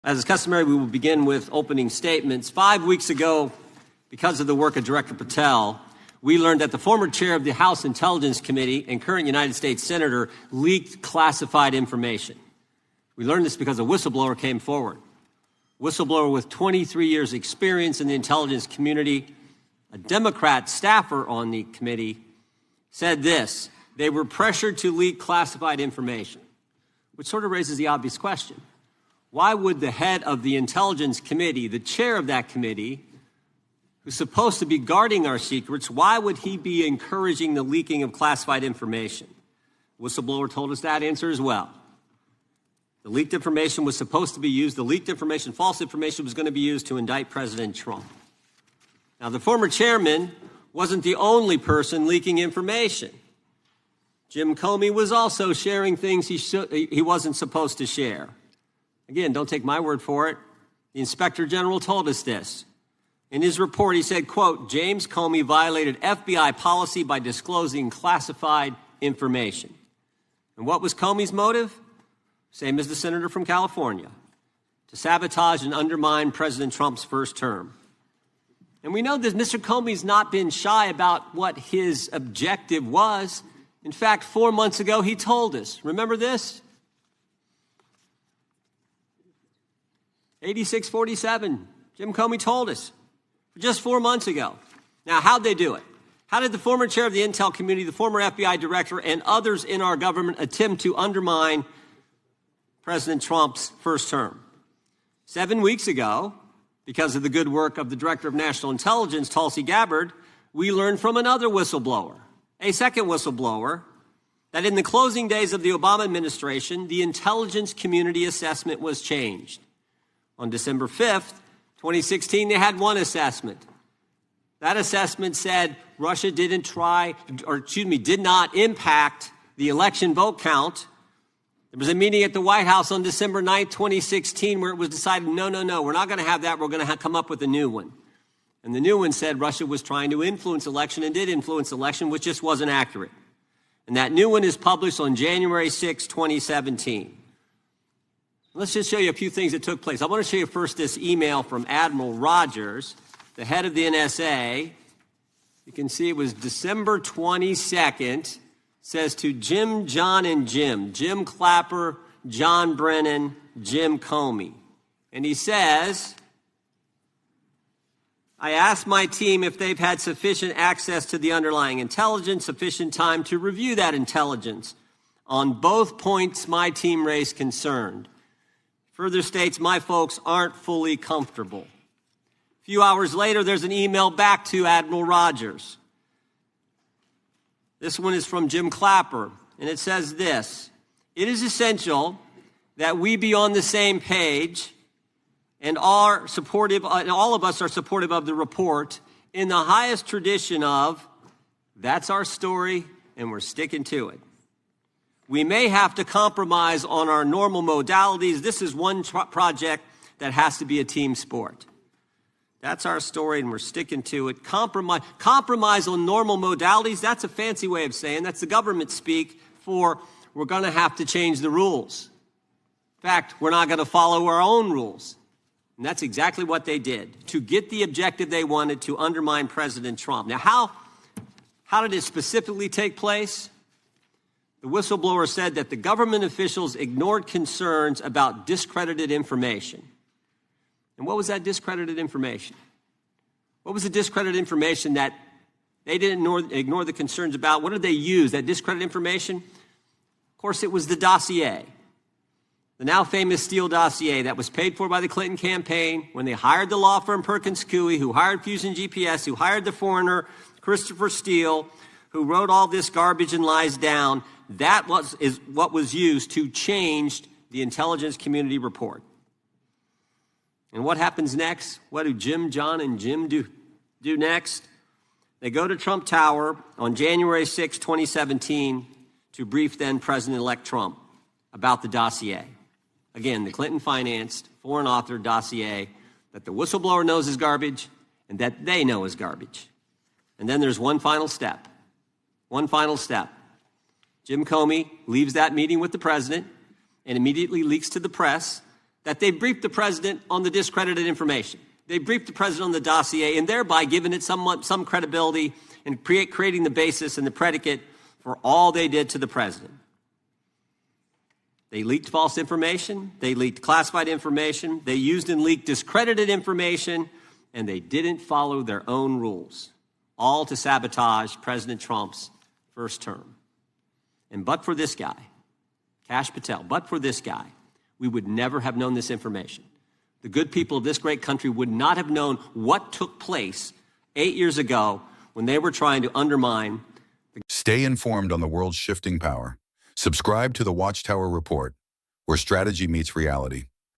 As is customary, we will begin with opening statements. 5 weeks ago, because of the work of Director Patel, we learned that the former chair of the House Intelligence Committee and current United States Senator leaked classified information. We learned this because a whistleblower came forward. Whistleblower with 23 years' experience in the intelligence community, a Democrat staffer on the committee, said this: they were pressured to leak classified information, which sort of raises the obvious question. Why would the head of the Intelligence Committee, the chair of that committee, who's supposed to be guarding our secrets, why would he be encouraging the leaking of classified information? Whistleblower told us that answer as well. The leaked information was supposed to be used, the leaked information, false information, was going to be used to indict President Trump. Now, the former chairman wasn't the only person leaking information. Jim Comey was also sharing things he wasn't supposed to share. Again, don't take my word for it. The Inspector General told us this. In his report, he said, quote, James Comey violated FBI policy by disclosing classified information. And what was Comey's motive? Same as the senator from California: to sabotage and undermine President Trump's first term. And we know that Mr. Comey's not been shy about what his objective was. In fact, 4 months ago, he told us. Remember this? 8647. Jim Comey told us just 4 months ago. Now, how'd they do it? How did the former chair of the intel community, the former FBI director, and others in our government attempt to undermine President Trump's first term? 7 weeks ago, because of the good work of the Director of National Intelligence, Tulsi Gabbard, we learned from another whistleblower, a second whistleblower, that in the closing days of the Obama administration, the intelligence community assessment was changed. On December 5th, 2016, they had one assessment. That assessment said Russia did not impact the election vote count. There was a meeting at the White House on December 9th, 2016, where it was decided, no, we're not going to have that. We're going to come up with a new one. And the new one said Russia was trying to influence election and did influence election, which just wasn't accurate. And that new one is published on January 6, 2017. Let's just show you a few things that took place. I want to show you first this email from Admiral Rogers, the head of the NSA. You can see it was December 22nd. Says to Jim, John, and Jim Clapper, John Brennan, Jim Comey. And he says, I asked my team if they've had sufficient access to the underlying intelligence, sufficient time to review that intelligence. On both points, my team raised concern. Further states, my folks aren't fully comfortable. A few hours later, there's an email back to Admiral Rogers. This one is from Jim Clapper, and it says this: it is essential that we be on the same page and all of us are supportive of the report in the highest tradition of, that's our story and we're sticking to it. We may have to compromise on our normal modalities. This is one project that has to be a team sport. That's our story, and we're sticking to it. Compromise on normal modalities, that's a fancy way of saying, that's the government speak for we're going to have to change the rules. In fact, we're not going to follow our own rules. And that's exactly what they did, to get the objective they wanted, to undermine President Trump. Now, how did it specifically take place? The whistleblower said that the government officials ignored concerns about discredited information. And what was that discredited information? What was the discredited information that they didn't ignore the concerns about? What did they use, that discredited information? Of course, it was the dossier. The now famous Steele dossier that was paid for by the Clinton campaign when they hired the law firm Perkins Coie, who hired Fusion GPS, who hired the foreigner Christopher Steele, who wrote all this garbage and lies down. That is what was used to change the intelligence community report. And what happens next? What do Jim, John, and Jim do next? They go to Trump Tower on January 6, 2017, to brief then President-elect Trump about the dossier. Again, the Clinton-financed, foreign-authored dossier that the whistleblower knows is garbage and that they know is garbage. And then there's one final step. One final step. Jim Comey leaves that meeting with the president and immediately leaks to the press that they briefed the president on the discredited information. They briefed the president on the dossier and thereby given it some credibility and creating the basis and the predicate for all they did to the president. They leaked false information. They leaked classified information. They used and leaked discredited information, and they didn't follow their own rules, all to sabotage President Trump's first term. And but for this guy, Kash Patel, but for this guy, we would never have known this information. The good people of this great country would not have known what took place 8 years ago when they were trying to undermine. Stay informed on the world's shifting power. Subscribe to the Watchtower Report, where strategy meets reality.